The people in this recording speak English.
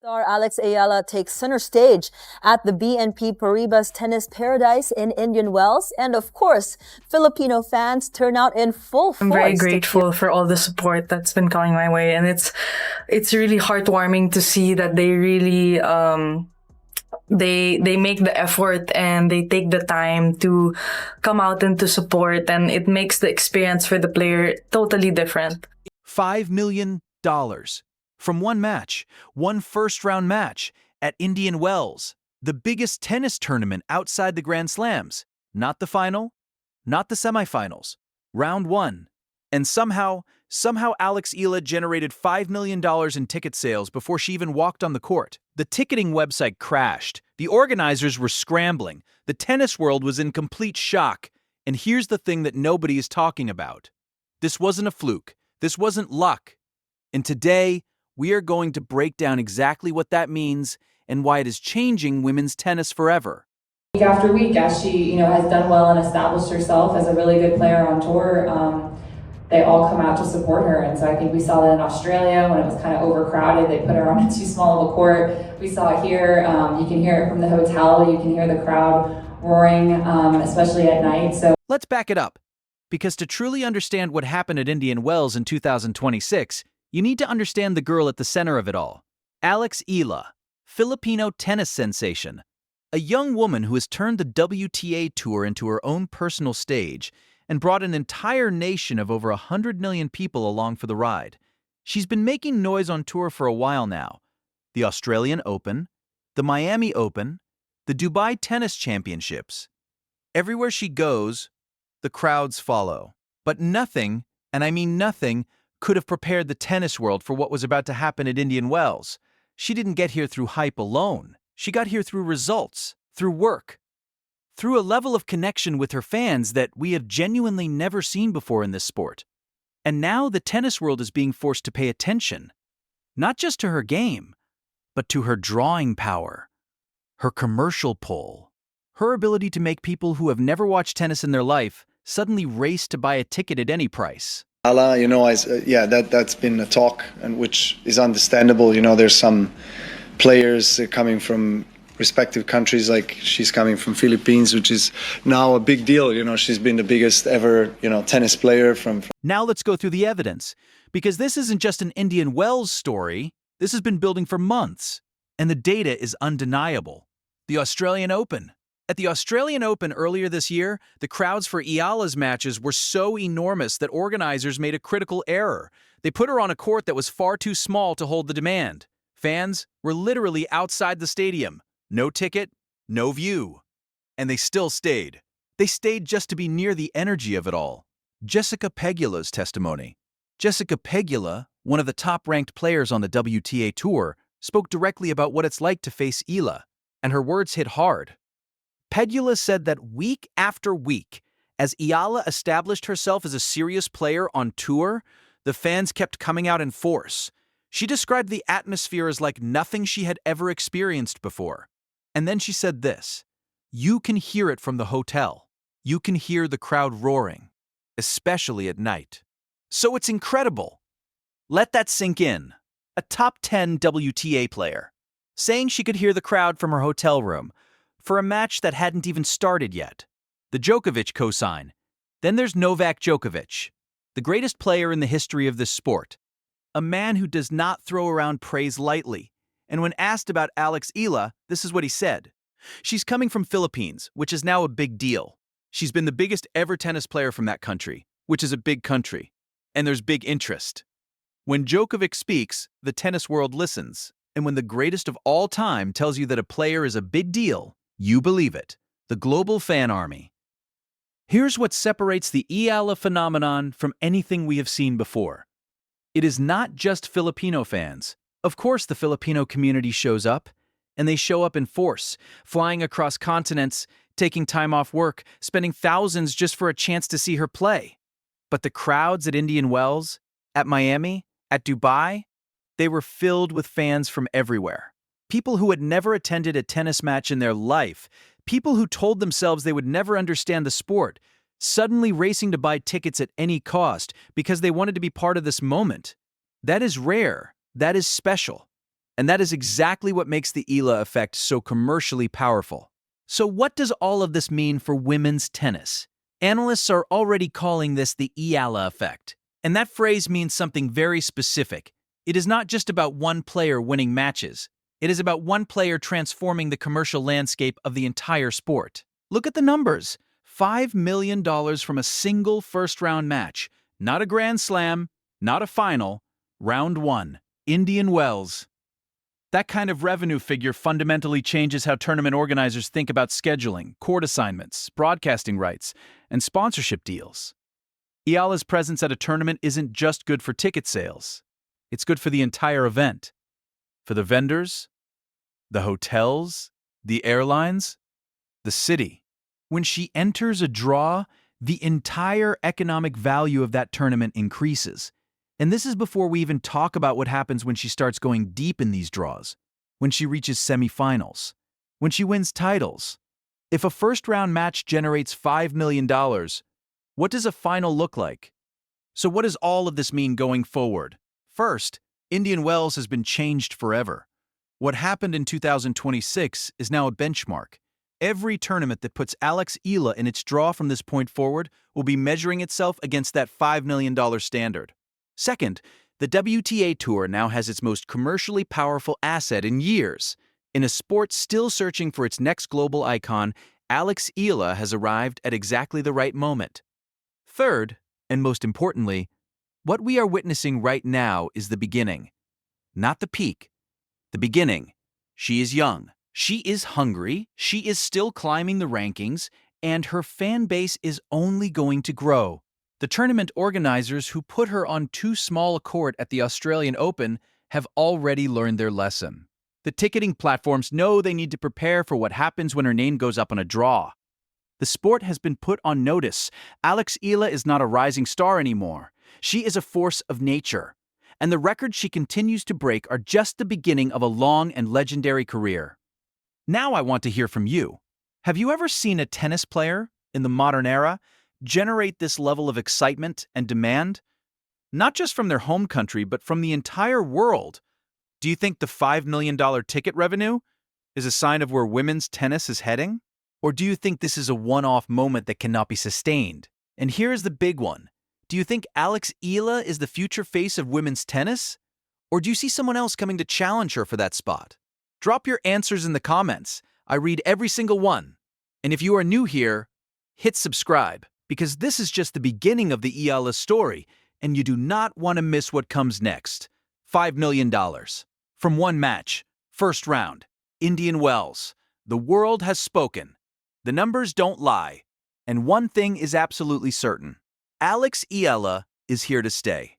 Star Alex Eala takes center stage at the BNP Paribas Tennis Paradise in Indian Wells. And of course, Filipino fans turn out in full force. I'm very grateful for all the support that's been coming my way, and it's really heartwarming to see that they really they make the effort and they take the time to come out and to support, and it makes the experience for the player totally different. $5 million from one match, one first-round match at Indian Wells, the biggest tennis tournament outside the Grand Slams. Not the final, not the semifinals, round one. And somehow Alex Eala generated $5 million in ticket sales before she even walked on the court. The ticketing website crashed. The organizers were scrambling. The tennis world was in complete shock. And here's the thing that nobody is talking about. This wasn't a fluke. This wasn't luck. And today, we are going to break down exactly what that means and why it is changing women's tennis forever. Week after week, as she has done well and established herself as a really good player on tour, they all come out to support her. And so I think we saw that in Australia when it was kind of overcrowded. They put her on too small of a court. We saw it here. You can hear it from the hotel. You can hear the crowd roaring, especially at night. So let's back it up, because to truly understand what happened at Indian Wells in 2026, you need to understand the girl at the center of it all. Alex Eala, Filipino tennis sensation. A young woman who has turned the WTA Tour into her own personal stage and brought an entire nation of over 100 million people along for the ride. She's been making noise on tour for a while now. The Australian Open, the Miami Open, the Dubai Tennis Championships. Everywhere she goes, the crowds follow. But nothing, and I mean nothing, could have prepared the tennis world for what was about to happen at Indian Wells. She didn't get here through hype alone. She got here through results, through work, through a level of connection with her fans that we have genuinely never seen before in this sport. And now the tennis world is being forced to pay attention, not just to her game, but to her drawing power, her commercial pull, her ability to make people who have never watched tennis in their life suddenly race to buy a ticket at any price. Eala, that's been a talk, and which is understandable. There's some players coming from respective countries, like she's coming from Philippines, which is now a big deal. She's been the biggest ever, tennis player from. Now let's go through the evidence, because this isn't just an Indian Wells story. This has been building for months, and the data is undeniable. The Australian Open. At the Australian Open earlier this year, the crowds for Eala's matches were so enormous that organizers made a critical error. They put her on a court that was far too small to hold the demand. Fans were literally outside the stadium. No ticket, no view. And they still stayed. They stayed just to be near the energy of it all. Jessica Pegula's testimony. Jessica Pegula, one of the top-ranked players on the WTA Tour, spoke directly about what it's like to face Eala, and her words hit hard. Pegula said that week after week, as Eala established herself as a serious player on tour, the fans kept coming out in force. She described the atmosphere as like nothing she had ever experienced before. And then she said this: "You can hear it from the hotel. You can hear the crowd roaring, especially at night." So it's incredible. Let that sink in. A top 10 WTA player saying she could hear the crowd from her hotel room for a match that hadn't even started yet. The Djokovic cosign. Then there's Novak Djokovic, the greatest player in the history of this sport. A man who does not throw around praise lightly. And when asked about Alex Eala, this is what he said. She's coming from Philippines, which is now a big deal. She's been the biggest ever tennis player from that country, which is a big country. And there's big interest. When Djokovic speaks, the tennis world listens. And when the greatest of all time tells you that a player is a big deal, you believe it. The global fan army. Here's what separates the Eala phenomenon from anything we have seen before. It is not just Filipino fans. Of course, the Filipino community shows up, and they show up in force, flying across continents, taking time off work, spending thousands just for a chance to see her play. But the crowds at Indian Wells, at Miami, at Dubai, they were filled with fans from everywhere. People who had never attended a tennis match in their life, people who told themselves they would never understand the sport, suddenly racing to buy tickets at any cost because they wanted to be part of this moment. That is rare. That is special. And that is exactly what makes the Eala effect so commercially powerful. So what does all of this mean for women's tennis? Analysts are already calling this the Eala effect. And that phrase means something very specific. It is not just about one player winning matches. It is about one player transforming the commercial landscape of the entire sport. Look at the numbers. $5 million from a single first-round match. Not a Grand Slam, not a final. Round 1. Indian Wells. That kind of revenue figure fundamentally changes how tournament organizers think about scheduling, court assignments, broadcasting rights, and sponsorship deals. Eala's presence at a tournament isn't just good for ticket sales. It's good for the entire event. For the vendors, the hotels, the airlines, the city. When she enters a draw, the entire economic value of that tournament increases. And this is before we even talk about what happens when she starts going deep in these draws, when she reaches semifinals, when she wins titles. If a first-round match generates $5 million, what does a final look like? So what does all of this mean going forward? First, Indian Wells has been changed forever. What happened in 2026 is now a benchmark. Every tournament that puts Eala in its draw from this point forward will be measuring itself against that $5 million standard. Second, the WTA Tour now has its most commercially powerful asset in years. In a sport still searching for its next global icon, Eala has arrived at exactly the right moment. Third, and most importantly, what we are witnessing right now is the beginning. Not the peak. The beginning. She is young. She is hungry. She is still climbing the rankings, and her fan base is only going to grow. The tournament organizers who put her on too small a court at the Australian Open have already learned their lesson. The ticketing platforms know they need to prepare for what happens when her name goes up on a draw. The sport has been put on notice. Eala is not a rising star anymore. She is a force of nature. And the records she continues to break are just the beginning of a long and legendary career. Now I want to hear from you. Have you ever seen a tennis player, in the modern era, generate this level of excitement and demand? Not just from their home country, but from the entire world. Do you think the $5 million ticket revenue is a sign of where women's tennis is heading? Or do you think this is a one-off moment that cannot be sustained? And here's the big one. Do you think Eala is the future face of women's tennis? Or do you see someone else coming to challenge her for that spot? Drop your answers in the comments. I read every single one. And if you are new here, hit subscribe, because this is just the beginning of the Eala story, and you do not want to miss what comes next. $5 million. From one match. First round. Indian Wells. The world has spoken. The numbers don't lie. And one thing is absolutely certain. Eala is here to stay.